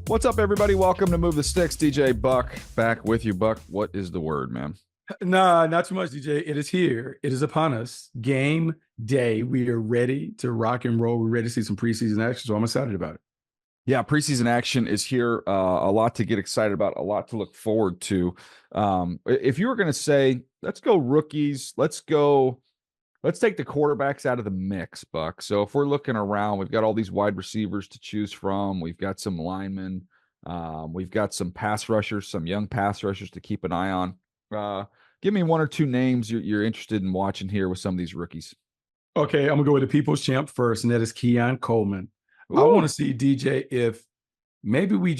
What's up, everybody? Welcome to Move the Sticks. DJ Buck back with you. Buck, what is the word, man? Nah, not too much, DJ. It is here. It is upon us. Game day. We are ready to rock and roll. We're ready to see some preseason action, so I'm excited about it. Yeah, preseason action is here. A lot to get excited about, a lot to look forward to. If you were going to say, let's go rookies, let's take the quarterbacks out of the mix, Buck. So if we're looking around, we've got all these wide receivers to choose from. We've got some linemen. We've got some pass rushers, some young pass rushers to keep an eye on. Give me one or two names you're interested in watching here with some of these rookies. Okay, I'm gonna go with the people's champ first, and that is Keon Coleman. I want Ooh. to see DJ if maybe we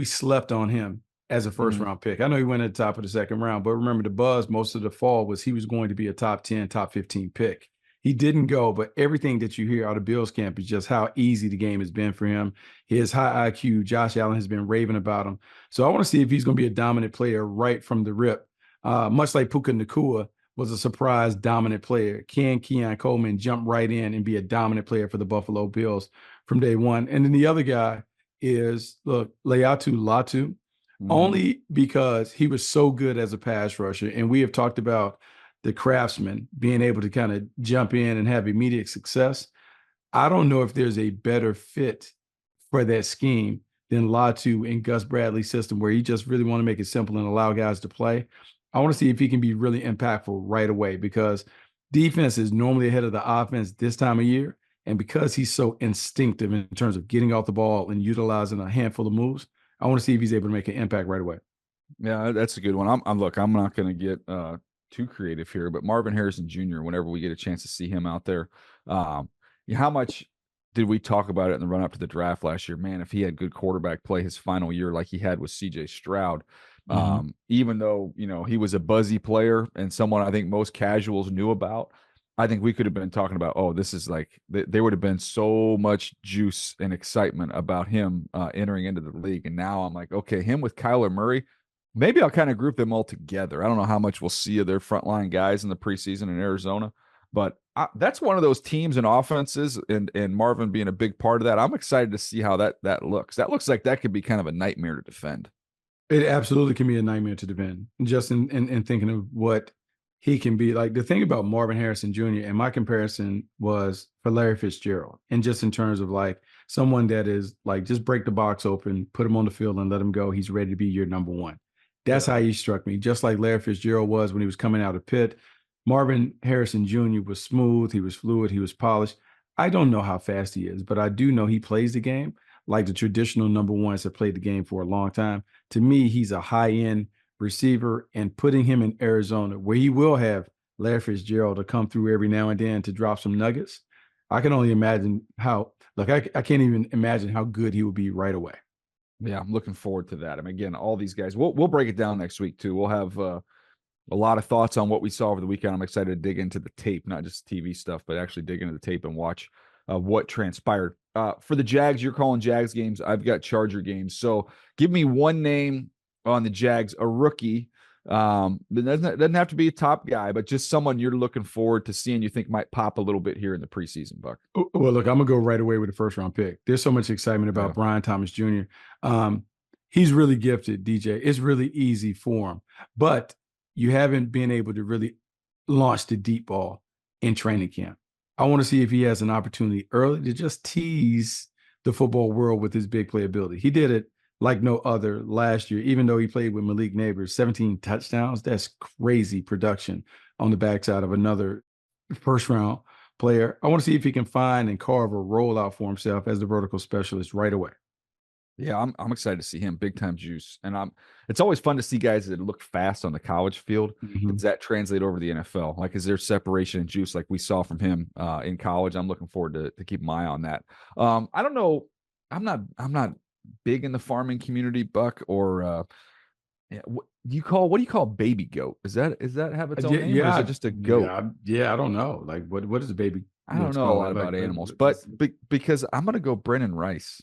slept on him as a first Mhm. round pick. I know he went at the top of the second round, but remember the buzz most of the fall was he was going to be a top 10, top 15 pick. He didn't go, but everything that you hear out of Bills camp is just how easy the game has been for him. His high IQ, Josh Allen has been raving about him. So I want to see if he's going to be a dominant player right from the rip. Much like Puka Nacua was a surprise dominant player. Can Keon Coleman jump right in and be a dominant player for the Buffalo Bills from day one? And then the other guy is, look, Leatu Latu, Mhm. only because he was so good as a pass rusher. And we have talked about the craftsman being able to kind of jump in and have immediate success. I don't know if there's a better fit for that scheme than Latu in Gus Bradley's system, where he just really want to make it simple and allow guys to play. I want to see if he can be really impactful right away because defense is normally ahead of the offense this time of year. And because he's so instinctive in terms of getting off the ball and utilizing a handful of moves, I want to see if he's able to make an impact right away. Yeah, that's a good one. I'm not going to get too creative here, but Marvin Harrison Jr. Whenever we get a chance to see him out there, um, how much did we talk about it in the run up to the draft last year? Man, if he had good quarterback play his final year, like he had with C.J. Stroud, Mm-hmm. even though he was a buzzy player and someone I think most casuals knew about, I think we could have been talking about, oh, this is like there would have been so much juice and excitement about him entering into the league, and now I'm like, okay, him with Kyler Murray. Maybe I'll kind of group them all together. I don't know how much we'll see of their frontline guys in the preseason in Arizona, but that's one of those teams and offenses, and Marvin being a big part of that. I'm excited to see how that looks. That looks like that could be kind of a nightmare to defend. It absolutely can be a nightmare to defend. Just in thinking of what he can be like. The thing about Marvin Harrison Jr. and my comparison was for Larry Fitzgerald, and just in terms of like someone that is like just break the box open, put him on the field, and let him go. He's ready to be your number one. That's Yeah. how he struck me, just like Larry Fitzgerald was when he was coming out of Pitt. Marvin Harrison Jr. was smooth, he was fluid, he was polished. I don't know how fast he is, but I do know he plays the game like the traditional number ones have played the game for a long time. To me, he's a high end receiver, and putting him in Arizona, where he will have Larry Fitzgerald to come through every now and then to drop some nuggets. I can only imagine how, look, I can't even imagine how good he will be right away. Yeah, I'm looking forward to that. I mean, again, all these guys. We'll break it down next week too. We'll have a lot of thoughts on what we saw over the weekend. I'm excited to dig into the tape, not just TV stuff, but actually dig into the tape and watch what transpired. For the Jags, you're calling Jags games. I've got Charger games. So give me one name on the Jags, a rookie. It doesn't have to be a top guy, but just someone you're looking forward to seeing you think might pop a little bit here in the preseason, Buck. Well, look, I'm gonna go right away with the first round pick. There's so much excitement Yeah. about Brian Thomas Jr. He's really gifted, DJ. It's really easy for him, but you haven't been able to really launch the deep ball in training camp. I want to see if he has an opportunity early to just tease the football world with his big playability. He did it like no other last year, even though he played with Malik Neighbors, 17 touchdowns. That's crazy production on the backside of another first round player. I want to see if he can find and carve a rollout for himself as the vertical specialist right away. Yeah, I'm excited to see him, big time juice. And it's always fun to see guys that look fast on the college field. Mm-hmm. Does that translate over to the NFL? Like, is there separation and juice like we saw from him in college? I'm looking forward to keep my eye on that. I don't know. I'm not big in the farming community, Buck, or yeah, what do you call baby goat? Is that have its own Yeah, name, or is it yeah, just a goat? yeah, yeah. I don't know. Like, what is the baby I don't goats know a lot called? about animals, but because I'm gonna go Brennan Rice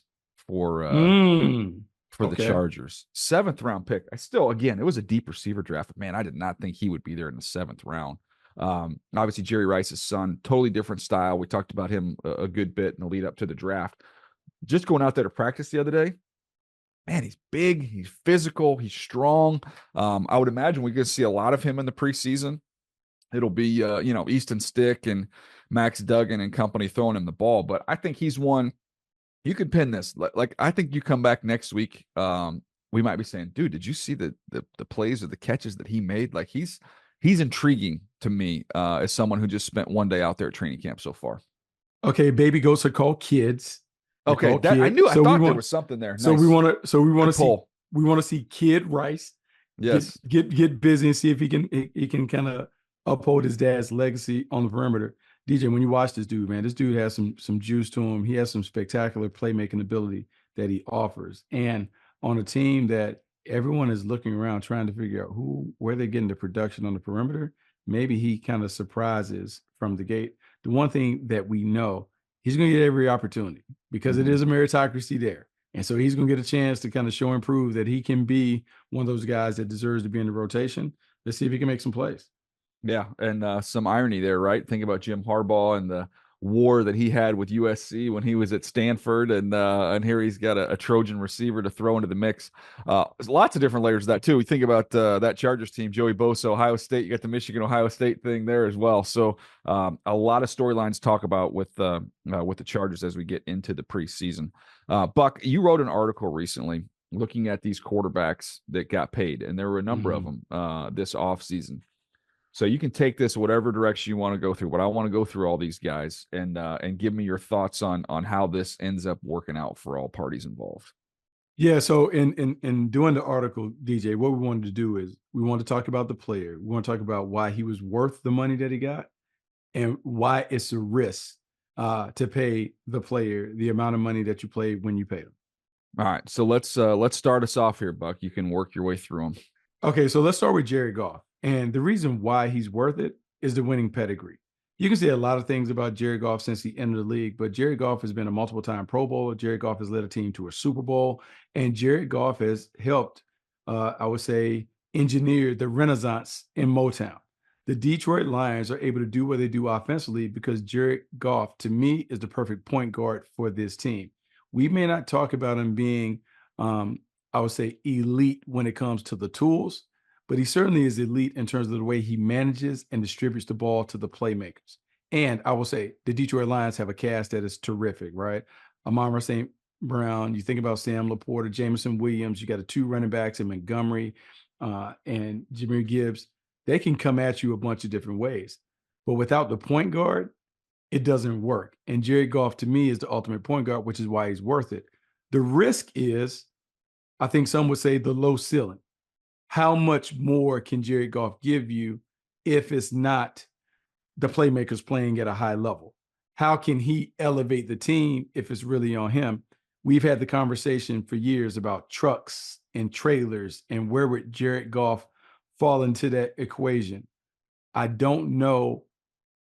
for mm, for the okay. Chargers. Seventh round pick. I still, again, it was a deep receiver draft, but man, I did not think he would be there in the seventh round. Obviously, Jerry Rice's son, totally different style. We talked about him a good bit in the lead up to the draft. Just going out there to practice the other day, man, he's big, he's physical, he's strong. I would imagine we're going to see a lot of him in the preseason. It'll be, Easton Stick and Max Duggan and company throwing him the ball. But I think he's one you could pin this. Like I think you come back next week. We might be saying, dude, did you see the plays or the catches that he made? Like he's intriguing to me as someone who just spent one day out there at training camp so far. Okay, baby goats are called kids. They're Okay, called that I kids. knew. I thought there was something there. Nice. So we want Good to see pull. Kid Rice Yes. get busy and see if he can kind of uphold his dad's legacy on the perimeter. DJ, when you watch this dude, man, this dude has some juice to him. He has some spectacular playmaking ability that he offers. And on a team that everyone is looking around trying to figure out where they're getting the production on the perimeter, maybe he kind of surprises from the gate. The one thing that we know, he's going to get every opportunity because it is a meritocracy there. And so he's going to get a chance to kind of show and prove that he can be one of those guys that deserves to be in the rotation. Let's see if he can make some plays. Yeah, and some irony there, right? Think about Jim Harbaugh and the war that he had with USC when he was at Stanford, and here he's got a Trojan receiver to throw into the mix. There's lots of different layers of that too. We think about that Chargers team, Joey Bosa, Ohio State. You got the Michigan Ohio State thing there as well. So a lot of storylines to talk about with the Chargers as we get into the preseason. Buck, you wrote an article recently looking at these quarterbacks that got paid, and there were a number of them this offseason. So you can take this whatever direction you want to go through. But I want to go through all these guys and give me your thoughts on how this ends up working out for all parties involved. Yeah. So in doing the article, DJ, what we wanted to do is we want to talk about the player. We want to talk about why he was worth the money that he got, and why it's a risk to pay the player the amount of money that you played when you paid him. All right. So let's start us off here, Buck. You can work your way through them. Okay, so let's start with Jared Goff. And the reason why he's worth it is the winning pedigree. You can say a lot of things about Jared Goff since he entered the league, but Jared Goff has been a multiple-time Pro Bowler. Jared Goff has led a team to a Super Bowl, and Jared Goff has helped, I would say, engineer the renaissance in Motown. The Detroit Lions are able to do what they do offensively because Jared Goff, to me, is the perfect point guard for this team. We may not talk about him being I would say elite when it comes to the tools, but he certainly is elite in terms of the way he manages and distributes the ball to the playmakers. And I will say the Detroit Lions have a cast that is terrific, right? Amon St. Brown, you think about Sam Laporta, Jameson Williams, you got the two running backs in Montgomery and Jahmyr Gibbs. They can come at you a bunch of different ways. But without the point guard, it doesn't work. And Jared Goff, to me, is the ultimate point guard, which is why he's worth it. The risk is, I think some would say, the low ceiling. How much more can Jared Goff give you if it's not the playmakers playing at a high level? How can he elevate the team if it's really on him? We've had the conversation for years about trucks and trailers and where would Jared Goff fall into that equation. I don't know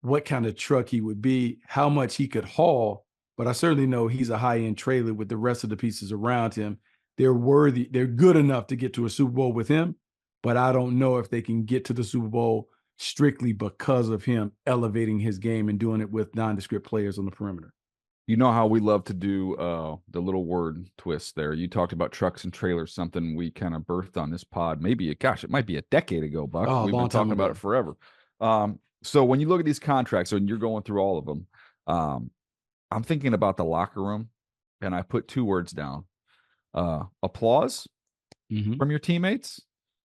what kind of truck he would be, how much he could haul, but I certainly know he's a high-end trailer with the rest of the pieces around him. They're worthy, they're good enough to get to a Super Bowl with him, but I don't know if they can get to the Super Bowl strictly because of him elevating his game and doing it with nondescript players on the perimeter. You know how we love to do the little word twist there. You talked about trucks and trailers, something we kind of birthed on this pod. Maybe, it might be a decade ago, Buck. Oh, We've been talking about it forever. So when you look at these contracts and you're going through all of them, I'm thinking about the locker room, and I put two words down. Applause from your teammates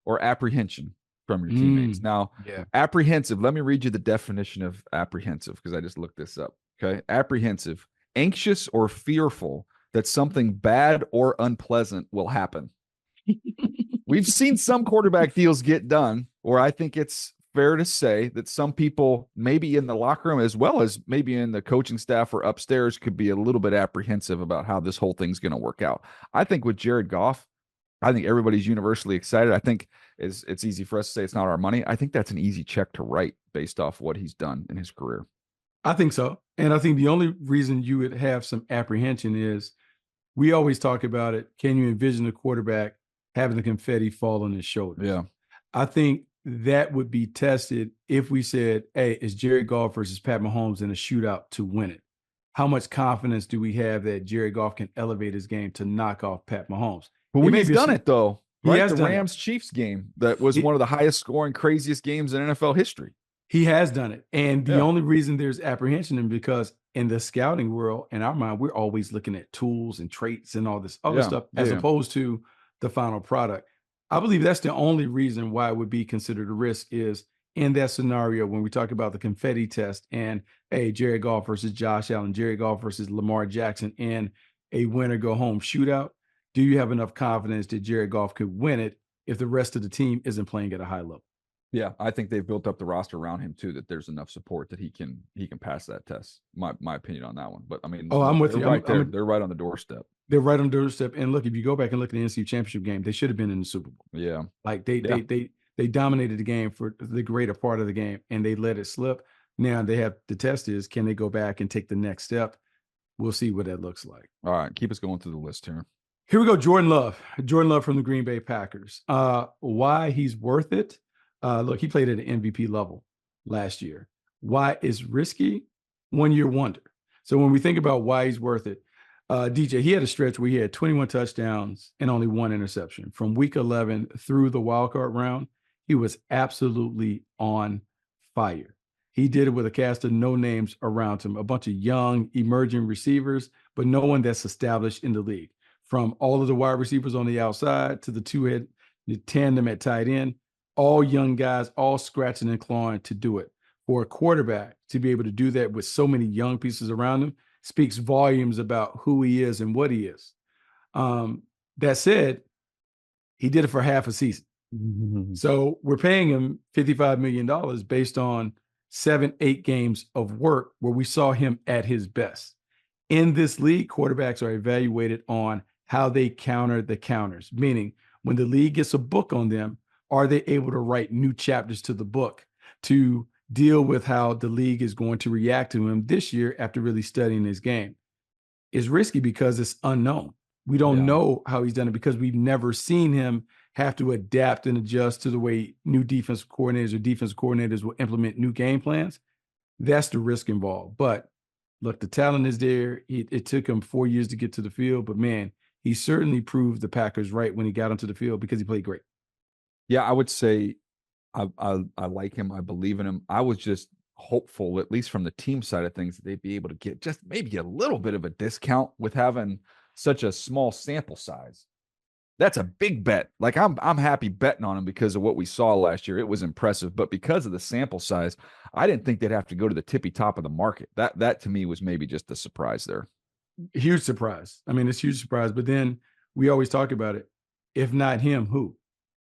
or apprehension from your teammates. Now, apprehensive, let me read you the definition of apprehensive because I just looked this up. Okay. Apprehensive, anxious or fearful that something bad or unpleasant will happen. We've seen some quarterback deals get done, or I think it's fair to say that some people, maybe in the locker room as well as maybe in the coaching staff or upstairs, could be a little bit apprehensive about how this whole thing's going to work out. I think with Jared Goff, I think everybody's universally excited. I think it's easy for us to say it's not our money. I think that's an easy check to write based off what he's done in his career. I think so. And I think the only reason you would have some apprehension is we always talk about it. Can you envision the quarterback having the confetti fall on his shoulders? Yeah. I think that would be tested if we said, hey, it's Jared Goff versus Pat Mahomes in a shootout to win it. How much confidence do we have that Jared Goff can elevate his game to knock off Pat Mahomes? But It may he's be a, done it though, he right? has The done it. Rams Chiefs game that was He, one of the highest scoring, craziest games in NFL history. he has done it. And the Yeah. only reason there's apprehension is because in the scouting world, in our mind, we're always looking at tools and traits and all this other Yeah. stuff as Yeah. opposed to the final product. I believe that's the only reason why it would be considered a risk is in that scenario when we talk about the confetti test and hey, Jared Goff versus Josh Allen, Jared Goff versus Lamar Jackson in a win or go home shootout. Do you have enough confidence that Jared Goff could win it if the rest of the team isn't playing at a high level? Yeah, I think they've built up the roster around him too that there's enough support that he can pass that test. My opinion on that one. But I mean, Oh, I'm look, with they're you. right there. They're right on the doorstep. They're right on the doorstep. And look, if you go back and look at the NC Championship game, they should have been in the Super Bowl. Yeah. Like Yeah. they dominated the game for the greater part of the game and they let it slip. Now they have the test is can they go back and take the next step? We'll see what that looks like. All right, keep us going through the list here. Here we go. Jordan Love. Jordan Love from the Green Bay Packers. Why he's worth it. Look, he played at an MVP level last year. Why it's risky? 1 year wonder. So when we think about why he's worth it, DJ, he had a stretch where he had 21 touchdowns and only 1 interception. From week 11 through the wild card round, he was absolutely on fire. He did it with a cast of no names around him, a bunch of young, emerging receivers, but no one that's established in the league. From all of the wide receivers on the outside to the two-head, the tandem at tight end, all young guys, all scratching and clawing to do it. For a quarterback to be able to do that with so many young pieces around him speaks volumes about who he is and what he is. That said, he did it for half a season. So we're paying him $55 million based on 7-8 games of work where we saw him at his best. In this league, quarterbacks are evaluated on how they counter the counters, meaning when the league gets a book on them, are they able to write new chapters to the book to deal with how the league is going to react to him this year after really studying his game? It's risky because it's unknown. We don't know how he's done it because we've never seen him have to adapt and adjust to the way new defensive coordinators will implement new game plans. That's the risk involved. But look, the talent is there. It took him 4 years to get to the field, but man, he certainly proved the Packers right when he got onto the field because he played great. Yeah, I would say I like him. I believe in him. I was just hopeful, at least from the team side of things, that they'd be able to get just maybe a little bit of a discount with having such a small sample size. That's a big bet. Like I'm happy betting on him because of what we saw last year. It was impressive, but because of the sample size, I didn't think they'd have to go to the tippy top of the market. That to me was maybe just a surprise there. Huge surprise. I mean, it's a huge surprise. But then we always talk about it. If not him, who?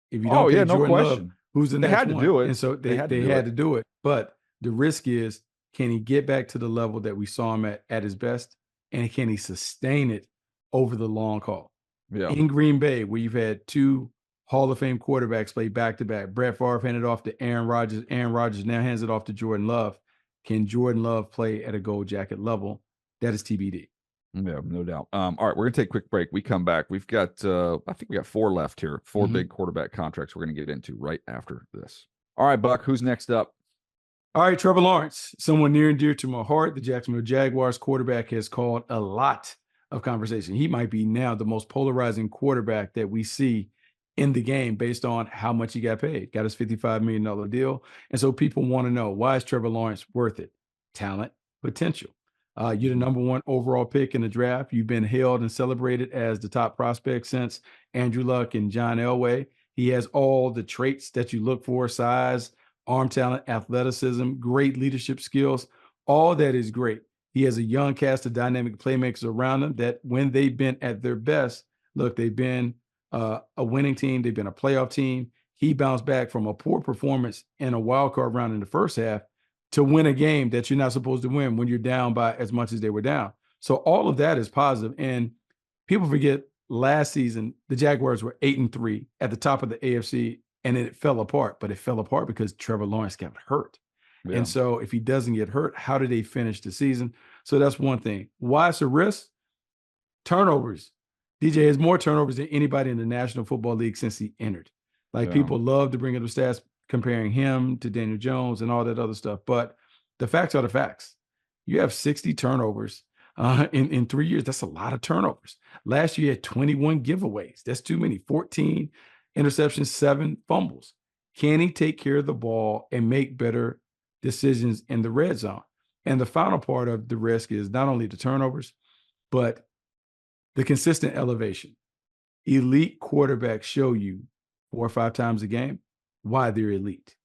If you don't pay Jordan Love, who's the next one? They had to do it. And so they had to do it. But the risk is, can he get back to the level that we saw him at his best? And can he sustain it over the long haul? Yeah. In Green Bay, where you've had 2 Hall of Fame quarterbacks play back-to-back. Brett Favre handed off to Aaron Rodgers. Aaron Rodgers now hands it off to Jordan Love. Can Jordan Love play at a gold jacket level? That is TBD. Yeah, no doubt. All right, we're gonna take a quick break. We come back. We've got I think we got 4 left here. 4 big quarterback contracts we're gonna get into right after this. All right, Buck, who's next up? All right, Trevor Lawrence, someone near and dear to my heart. The Jacksonville Jaguars quarterback has called a lot of conversation. He might be now the most polarizing quarterback that we see in the game based on how much he got paid. Got his $55 million deal. And so people want to know, why is Trevor Lawrence worth it? Talent, potential. You're the number 1 overall pick in the draft. You've been hailed and celebrated as the top prospect since Andrew Luck and John Elway. He has all the traits that you look for: size, arm talent, athleticism, great leadership skills. All that is great. He has a young cast of dynamic playmakers around him that when they've been at their best, look, they've been a winning team. They've been a playoff team. He bounced back from a poor performance in a wild card round in the first half to win a game that you're not supposed to win when you're down by as much as they were down. So all of that is positive. And people forget last season, the Jaguars were 8-3 at the top of the AFC, and it fell apart. But it fell apart because Trevor Lawrence got hurt. Yeah. And so if he doesn't get hurt, how do they finish the season? So that's one thing. Why it's a risk? Turnovers. DJ has more turnovers than anybody in the National Football League since he entered. Like people love to bring up the stats comparing him to Daniel Jones and all that other stuff. But the facts are the facts. You have 60 turnovers in 3 years. That's a lot of turnovers. Last year, he had 21 giveaways. That's too many. 14 interceptions, 7 fumbles. Can he take care of the ball and make better decisions in the red zone? And the final part of the risk is not only the turnovers, but the consistent elevation. Elite quarterbacks show you 4 or 5 times a game why they're elite.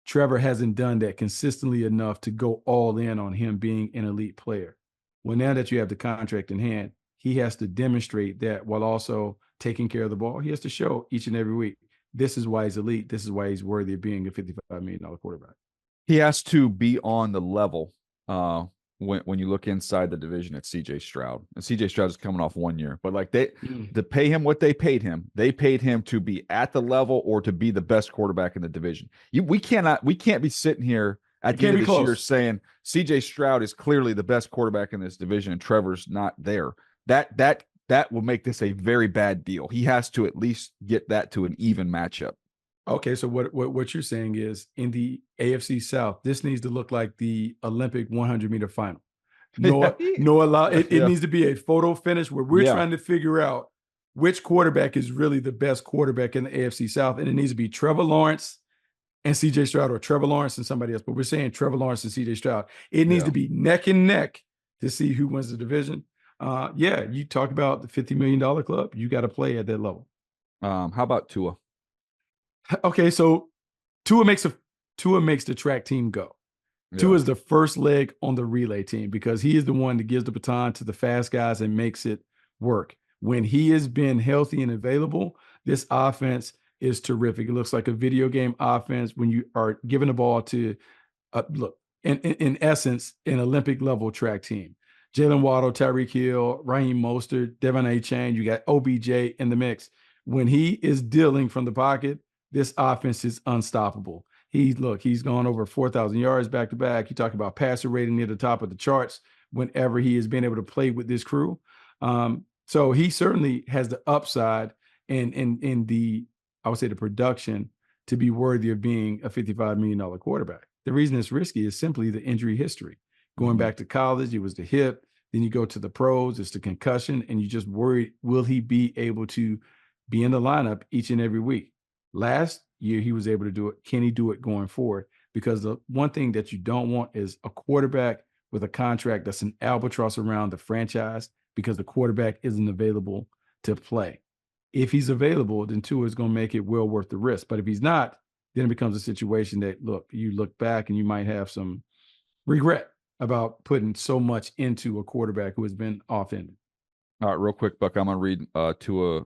Trevor hasn't done that consistently enough to go all in on him being an elite player. Well, now that you have the contract in hand, he has to demonstrate that while also taking care of the ball. He has to show each and every week, this is why he's elite. This is why he's worthy of being a $55 million quarterback. He has to be on the level when you look inside the division at CJ Stroud. And CJ Stroud is coming off 1 year, but like to pay him what they paid him to be at the level or to be the best quarterback in the division. We can't be sitting here at the end of this year saying CJ Stroud is clearly the best quarterback in this division and Trevor's not there. That will make this a very bad deal. He has to at least get that to an even matchup. Okay, so what you're saying is in the AFC South, this needs to look like the Olympic 100-meter final. It needs to be a photo finish where we're trying to figure out which quarterback is really the best quarterback in the AFC South, and it needs to be Trevor Lawrence and CJ Stroud, or Trevor Lawrence and somebody else. But we're saying Trevor Lawrence and CJ Stroud. It needs to be neck and neck to see who wins the division. You talk about the $50 million club. You got to play at that level. How about Tua? Okay, so Tua makes the track team go. Yeah. Tua is the first leg on the relay team because he is the one that gives the baton to the fast guys and makes it work. When he has been healthy and available, this offense is terrific. It looks like a video game offense when you are giving the ball to, in essence, an Olympic level track team. Jalen Waddle, Tyreek Hill, Raheem Mostert, Devon Achane, you got OBJ in the mix. When he is dealing from the pocket, this offense is unstoppable. He's gone over 4,000 yards back to back. You talk about passer rating near the top of the charts whenever he has been able to play with this crew. So he certainly has the upside and the, I would say, the production to be worthy of being a $55 million quarterback. The reason it's risky is simply the injury history. Going back to college, it was the hip. Then you go to the pros, it's the concussion, and you just worry, will he be able to be in the lineup each and every week? Last year, he was able to do it. Can he do it going forward? Because the one thing that you don't want is a quarterback with a contract that's an albatross around the franchise because the quarterback isn't available to play. If he's available, then Tua is going to make it well worth the risk. But if he's not, then it becomes a situation that, you look back and you might have some regret about putting so much into a quarterback who has been off-ended. All right, real quick, Buck, I'm going to read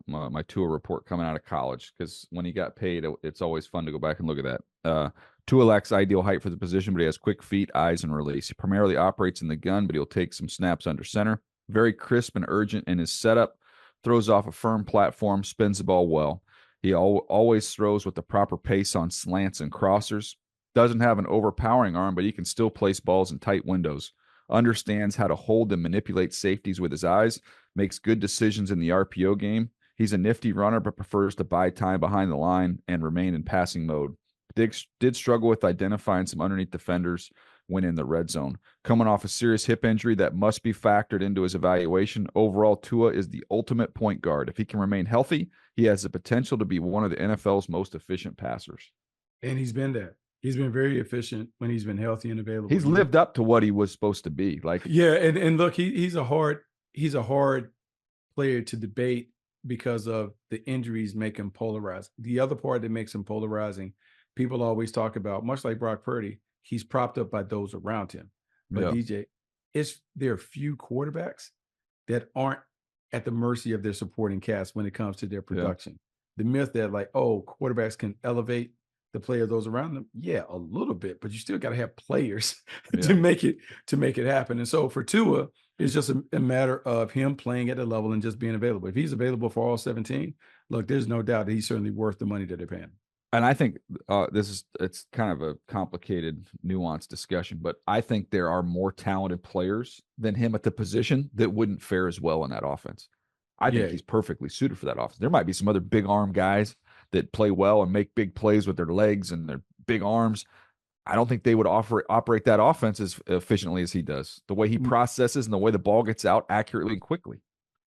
my Tua report coming out of college because when he got paid, it's always fun to go back and look at that. Tua lacks ideal height for the position, but he has quick feet, eyes, and release. He primarily operates in the gun, but he'll take some snaps under center. Very crisp and urgent in his setup. Throws off a firm platform, spins the ball well. He always throws with the proper pace on slants and crossers. Doesn't have an overpowering arm, but he can still place balls in tight windows. Understands how to hold and manipulate safeties with his eyes. Makes good decisions in the RPO game. He's a nifty runner, but prefers to buy time behind the line and remain in passing mode. Did struggle with identifying some underneath defenders when in the red zone. Coming off a serious hip injury that must be factored into his evaluation. Overall, Tua is the ultimate point guard. If he can remain healthy, he has the potential to be one of the NFL's most efficient passers. And he's been that. He's been very efficient when he's been healthy and available. He's lived up to what he was supposed to be. And look, he's a hard player to debate because of the injuries make him polarized. The other part that makes him polarizing, people always talk about, much like Brock Purdy, he's propped up by those around him. But DJ, there are few quarterbacks that aren't at the mercy of their supporting cast when it comes to their production. The myth that quarterbacks can elevate the play of those around them, a little bit, but you still got to have players to make it happen. And so for Tua, it's just a matter of him playing at a level and just being available. If he's available for all 17, look, there's no doubt that he's certainly worth the money that they're paying. And I think it's kind of a complicated, nuanced discussion, but I think there are more talented players than him at the position that wouldn't fare as well in that offense. I think he's perfectly suited for that offense. There might be some other big arm guys that play well and make big plays with their legs and their big arms. I don't think they would operate that offense as efficiently as he does. The way he processes and the way the ball gets out accurately and quickly.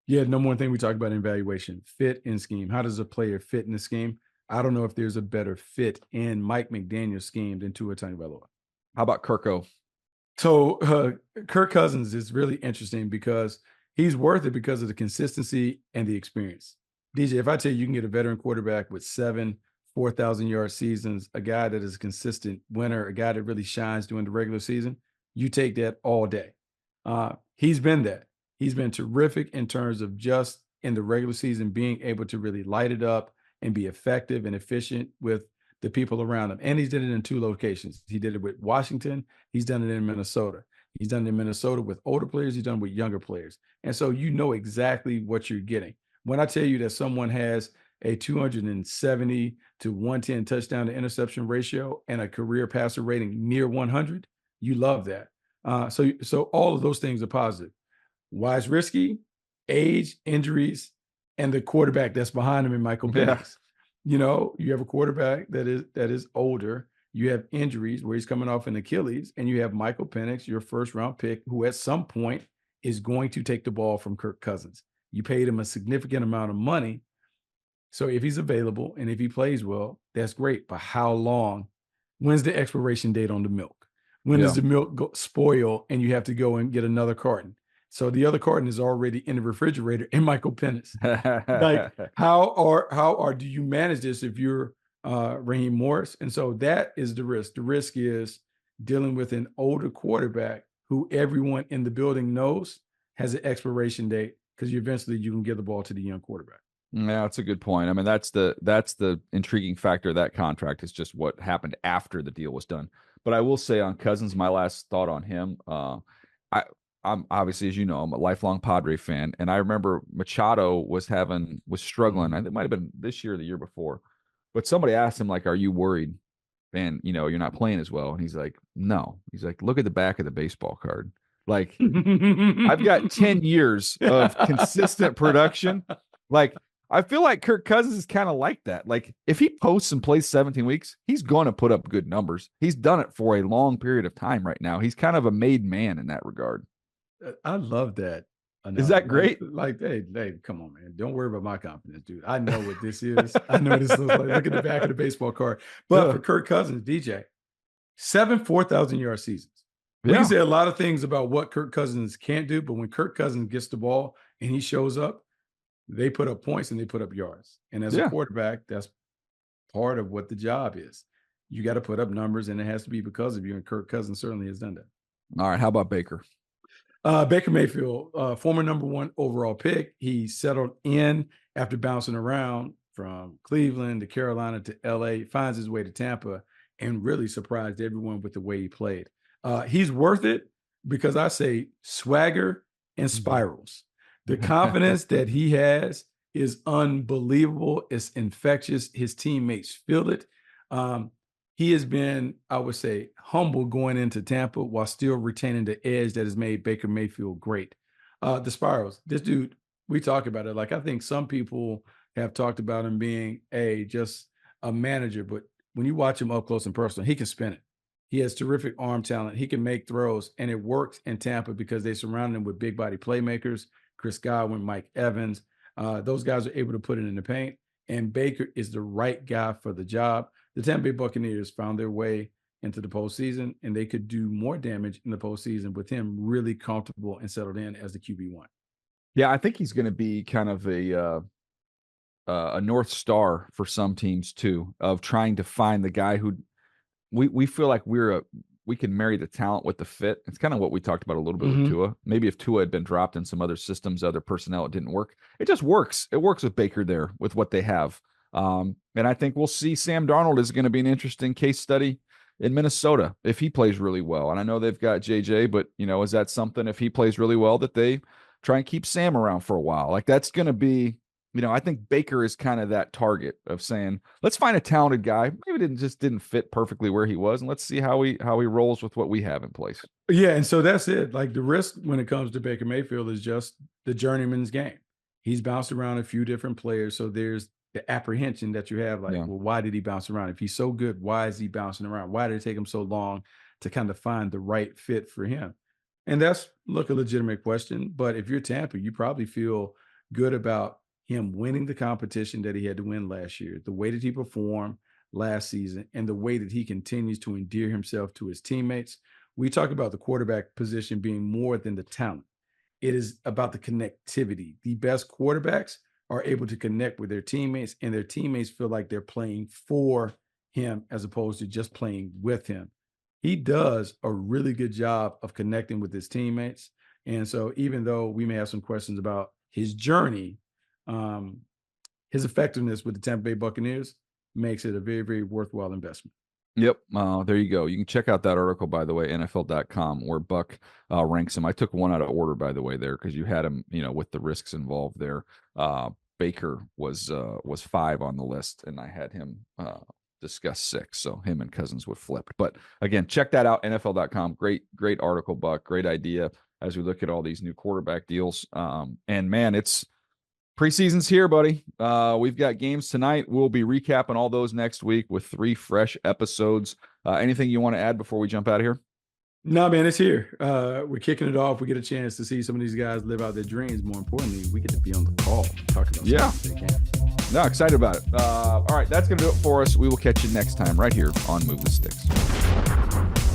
Yeah, number one thing we talked about in evaluation, fit in scheme. How does a player fit in the scheme? I don't know if there's a better fit in Mike McDaniel's scheme than Tua Tagovailoa. How about Kirko? So Kirk Cousins is really interesting because he's worth it because of the consistency and the experience. DJ, if I tell you you can get a veteran quarterback with 7 4,000-yard seasons, a guy that is a consistent winner, a guy that really shines during the regular season, you take that all day. He's been that. He's been terrific in terms of just in the regular season being able to really light it up and be effective and efficient with the people around him. And he's did it in 2 locations. He did it with Washington. He's done it in Minnesota. He's done it in Minnesota with older players. He's done it with younger players. And so you know exactly what you're getting. When I tell you that someone has a 270 to 110 touchdown to interception ratio and a career passer rating near 100, you love that. So all of those things are positive. Why it's risky? Age, injuries, and the quarterback that's behind him in Michael Penix. Yeah. You know, you have a quarterback that is older. You have injuries where he's coming off an Achilles, and you have Michael Penix, your first-round pick, who at some point is going to take the ball from Kirk Cousins. You paid him a significant amount of money. So if he's available and if he plays well, that's great. But how long? When's the expiration date on the milk? When does the milk spoil and you have to go and get another carton? So the other carton is already in the refrigerator in Michael Penix. Like how do you manage this if you're Raheem Morris? And so that is the risk. The risk is dealing with an older quarterback who everyone in the building knows has an expiration date because eventually you can give the ball to the young quarterback. Yeah, that's a good point. I mean, that's the intriguing factor of that contract is just what happened after the deal was done. But I will say on Cousins, my last thought on him, I'm obviously, as you know, I'm a lifelong Padre fan, and I remember Machado was struggling. I think it might have been this year or the year before, but somebody asked him like, "Are you worried?" And you're not playing as well. And he's like, "No." He's like, "Look at the back of the baseball card. Like, I've got 10 years of consistent production. Like, I feel like Kirk Cousins is kind of like that. Like, if he posts and plays 17 weeks, he's going to put up good numbers. He's done it for a long period of time right now. He's kind of a made man in that regard." I love that. Is that great? Like, hey, come on, man. Don't worry about my confidence, dude. I know what this is. I know what this looks like. Look at the back of the baseball card. But for Kirk Cousins, DJ, 7 4,000-yard seasons. We can say a lot of things about what Kirk Cousins can't do, but when Kirk Cousins gets the ball and he shows up, they put up points and they put up yards. And as a quarterback, that's part of what the job is. You got to put up numbers, and it has to be because of you. And Kirk Cousins certainly has done that. All right. How about Baker? Baker Mayfield, former number 1 overall pick. He settled in after bouncing around from Cleveland to Carolina to LA, finds his way to Tampa, and really surprised everyone with the way he played. He's worth it because I say swagger and spirals. The confidence that he has is unbelievable. It's infectious. His teammates feel it. He has been, I would say, humble going into Tampa while still retaining the edge that has made Baker Mayfield great. The spirals, this dude, we talk about it. Like, I think some people have talked about him being just a manager, but when you watch him up close and personal, he can spin it. He has terrific arm talent. He can make throws, and it works in Tampa because they surround him with big body playmakers, Chris Godwin, Mike Evans. Those guys are able to put it in the paint, and Baker is the right guy for the job. The Tampa Bay Buccaneers found their way into the postseason, and they could do more damage in the postseason with him really comfortable and settled in as the QB1. Yeah, I think he's going to be kind of a North Star for some teams too, of trying to find the guy who we feel like we can marry the talent with the fit. It's kind of what we talked about a little bit with Tua. Maybe if Tua had been dropped in some other systems, other personnel, it didn't work. It just works. It works with Baker there with what they have. And I think we'll see Sam Darnold is going to be an interesting case study in Minnesota if he plays really well. And I know they've got JJ, but is that something if he plays really well that they try and keep Sam around for a while? Like, that's going to be, I think Baker is kind of that target of saying, let's find a talented guy. Maybe it just didn't fit perfectly where he was, and let's see how he rolls with what we have in place. Yeah, and so that's it. Like, the risk when it comes to Baker Mayfield is just the journeyman's game. He's bounced around a few different players, so there's the apprehension that you have, like, Yeah. well, why did he bounce around? If he's so good, why is he bouncing around? Why did it take him so long to kind of find the right fit for him? And that's, look, a legitimate question. But if you're Tampa, you probably feel good about him winning the competition that he had to win last year, the way that he performed last season, and the way that he continues to endear himself to his teammates. We talk about the quarterback position being more than the talent. It is about the connectivity. The best quarterbacks are able to connect with their teammates, and their teammates feel like they're playing for him as opposed to just playing with him. He does a really good job of connecting with his teammates. And so, even though we may have some questions about his journey, um, his effectiveness with the Tampa Bay Buccaneers makes it a very, very worthwhile investment. Yep. There you go. You can check out that article, by the way, NFL.com, where Buck ranks him. I took one out of order, by the way, there, because you had him, with the risks involved there. Baker was 5 on the list, and I had him discuss 6. So him and Cousins would flip. But again, check that out, NFL.com. Great article, Buck. Great idea as we look at all these new quarterback deals. And man, it's preseason's here, buddy. We've got games tonight. We'll be recapping all those next week with 3 fresh episodes. Anything you want to add before we jump out of here? No, man, it's here. We're kicking it off. We get a chance to see some of these guys live out their dreams. More importantly, we get to be on the call talking about some big games. No, excited about it. All right, that's going to do it for us. We will catch you next time right here on Move the Sticks.